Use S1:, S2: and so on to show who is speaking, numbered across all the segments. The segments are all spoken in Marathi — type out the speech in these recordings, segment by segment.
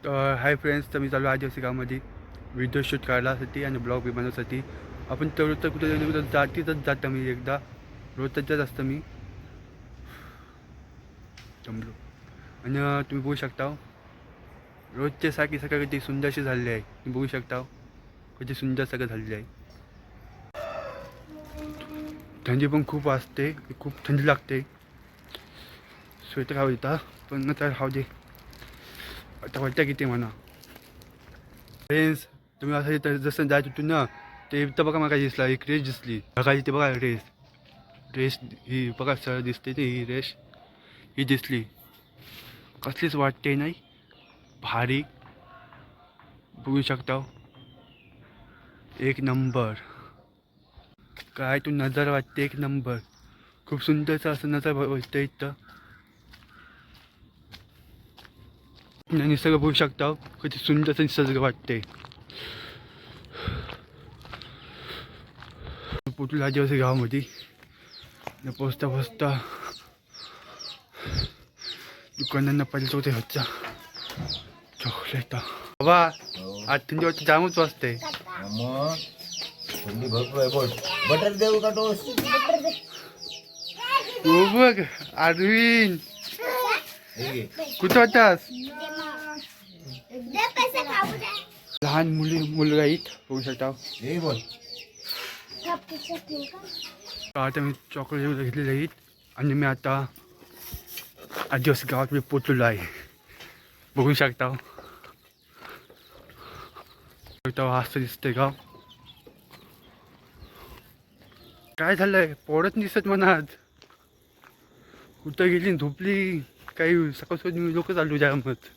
S1: तर हाय फ्रेंड्स, तर मी चालू आदिवासी गावामध्ये व्हिडिओ शूट काढण्यासाठी आणि ब्लॉग बी बनवण्यासाठी. आपण तर रोज तर कुठे जातीतच जातं मी एकदा, रोजच जात असतं मी जमलो. आणि तुम्ही बघू शकता रोजच्या सारखी सकाळी कधी सुंदरशी झालेली आहे. तुम्ही बघू शकता कधी सुंदर सगळं झालेली आहे. थंडी पण खूप वाजते, खूप थंडी लागते. स्वेटर हवं येतं पण नंतर हाव दे, आता वाटतं किती म्हणा. फ्रेंड्स, तुम्ही असं इथं जसं जायचं होतं ना, ते इथं बघा मला दिसला, एक रेस दिसली बघा इथे, बघा रेस रेस ही बघा सरळ दिसते ते, ही रेस ही दिसली. कसलीच वाटते नाही, भारी. बघू शकता एक नंबर. काय तू नजर वाटते एक नंबर. खूप सुंदरचं असं नजर वाटतं इथं. निसर्ग बघू शकता किती सुंदरचं निसर्ग वाटते. पोटू आदिवासी गावामध्ये पोचता पोचता दुकानांना पहिले होते होता चॉकलेट. बाबा आज थंडी वाटते, जामच वाजते.
S2: मग थंडी भरपूर आहे. बोल, बटर देऊ का टोस्ट?
S1: हो बघ अरविंद, कुठं होतास? लहान मुलगा आहेत बघू शकता.
S2: हे बोल.
S1: आता मी चॉकलेट घेतलेले आहेत आणि मी आता आदिवासी गावात मी पोचलेलो आहे. बघू शकता असं दिसतंय गाव. काय झालंय पोरत दिसत म्हणा, आज कुठं गेली झोपली काही. सकाळ मी लोक चालू जामत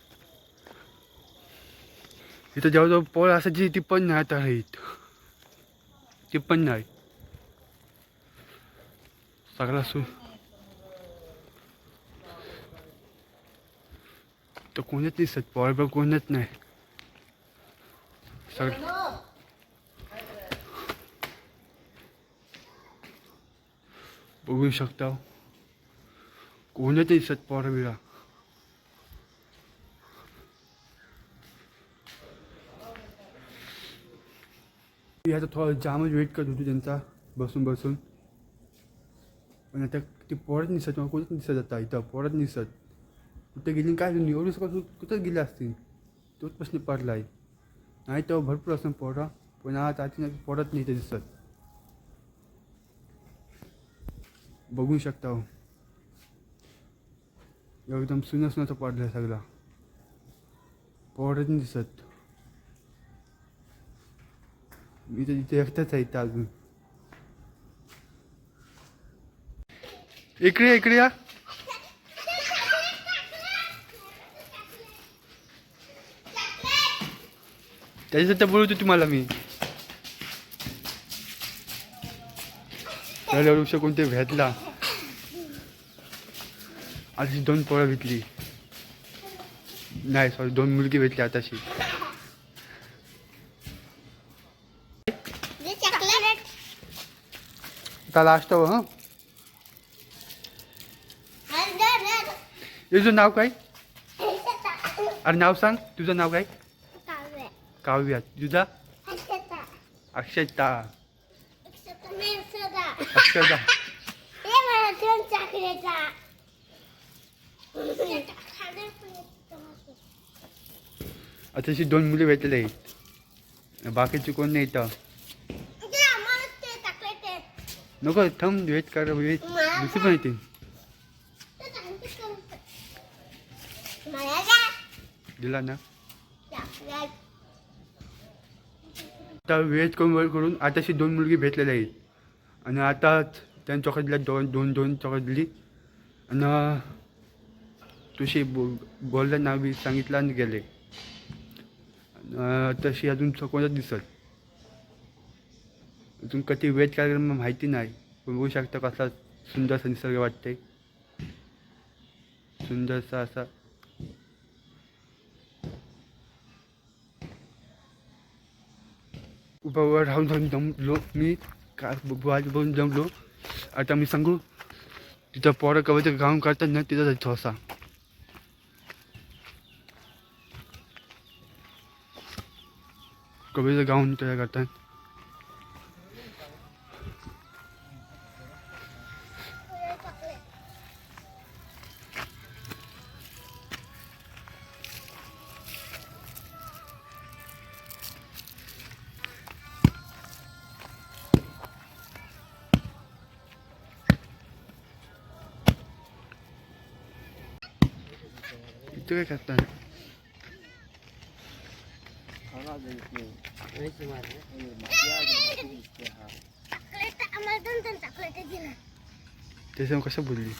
S1: इथं जवळजवळ पोळ असायची ती पण नाही आता राहीत, ती पण नाही सगळा तर कोणच दिसत पोळ बघ, कोणच नाही सगळं. बघू शकता कोणच दिसत पोळ बिळा. मी आता थोडा जामच वेट करत होतो त्यांचा बसून बसून, पण आता ती पोळत दिसत मला, कोणच दिसत आता इथं पोळत दिसत. कुठं गेली काय तुम्ही, एवढी सकाळ कुठंच गेली असतील, तोच प्रश्न पडला आहे. नाही तर भरपूर असं पोळा, पण आज आधी पोळत नाही ते दिसत. बघू शकता एकदम सुना सुनाचं पडलं आहे सगळा, पोळत नाही दिसत. मी तर तिथे एकटाच आहे इथं अजून. इकडे इकडे या. त्याच्यासाठी बोलतो तुम्हाला मी. त्याला वृक्ष कोणते भेटला, आताशी 2 पोळं भेटली, नाही सॉरी 2 मुलगी भेटली आताशी. आता लास्ट हो. हां तुझं नाव काय? अरे नाव सांग, तुझं नाव काय? काव्या. तुझा? अक्षता. अक्षता. आताशी 2 मुली भेटलेले आहेत, बाकीचे कोण नाही इथं. नको थांब, वेट कर, वेट दुसरी पण येते. दिला ना आता वेट करून आताशी 2 मुलगी भेटलेल्या आहेत. आणि आता त्यांनी चॉकलेट दिला, दोन चॉकलेट दिली. आणि तुझी बोललं नाव बी सांगितलं आणि गेले. तशी अजून कोणच दिसत अजून कधी वेट करायला मला माहिती नाही. पण बघू शकता कसला सुंदरसा निसर्ग वाटते, सुंदरसा असा. उभा राहून जमलो मी, काय बघून जमलो. आता मी सांगू तिथं पोरं कवचं काम करतात ना, तिथं जायचं असा. कबीरचं गाऊन तयार करतात. इथे काय करतात? त्याच्यावर कसं बोलली?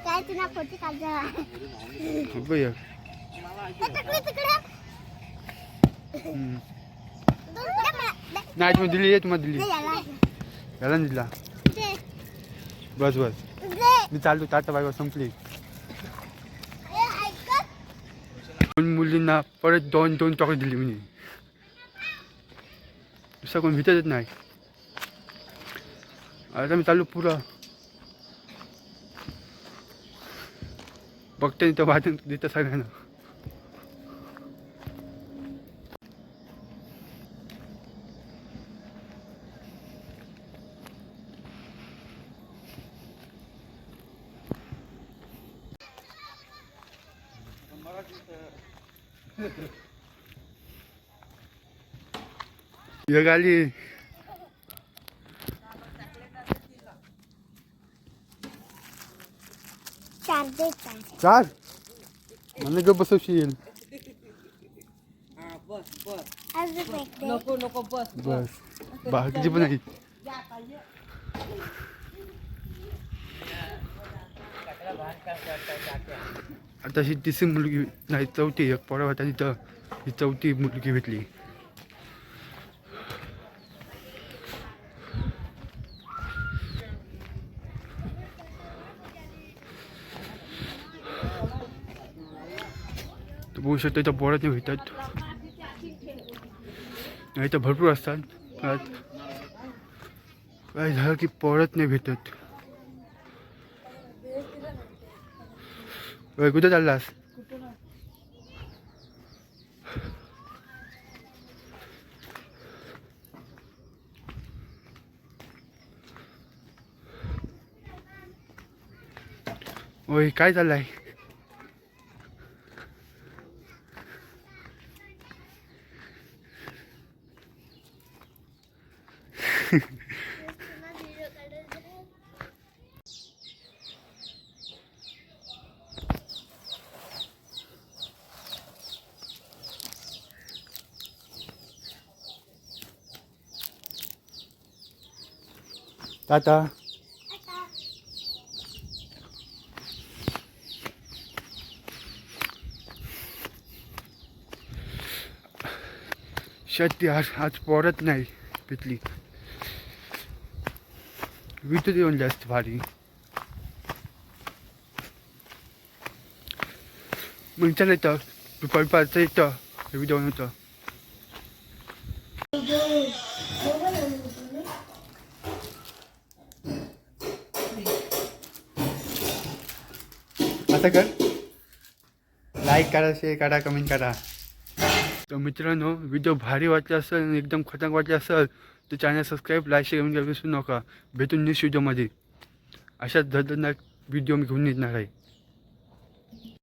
S3: काय तुला खोटी काढा
S1: बघ नाही तुम्ही दिली आहे, तुम्हाला दिली याला नाही दिला. बस बस मी चालतो. टाटा बाय संपली. दोन मुलींना परत दोन दोन चॉकलेट दिली मी. दुसरा कोण भेटतच नाही. आता मी चालू पुरा बघते तर वाटून देतं सगळ्यांना. एक आली. चार मला ग बसवशील. बस बाकीची पण आहे. आता ही तिसरी मुलगी नाही चौथी एक पोरा होता तिथं. ही चौथी मुलगी भेटली. तर बघू शकतो इथं पोरात नाही भेटतात. नाही तर भरपूर असतात. काय झालं की पोरात नाही भेटत. कुठे चाललास? ओय काय चाललंय? टाटा. शेती आज पोरत नाही पितली. विकत येऊन जास्त भारी. मग चला येतं दुपारचं येतं व्हिडिओ होतं. असं कर. लाईक करा, शेअर करा, कमेंट करा. तर मित्रांनो व्हिडिओ भारी वाटला असेल आणि एकदम खतरनाक वाटला असेल तर चॅनल सबस्क्राईब लाईक शेअर करून विसरू नका. भेटून नेक्स्ट व्हिडिओमध्ये अशाच दर्दनाक व्हिडिओ मी घेऊन येणार आहे.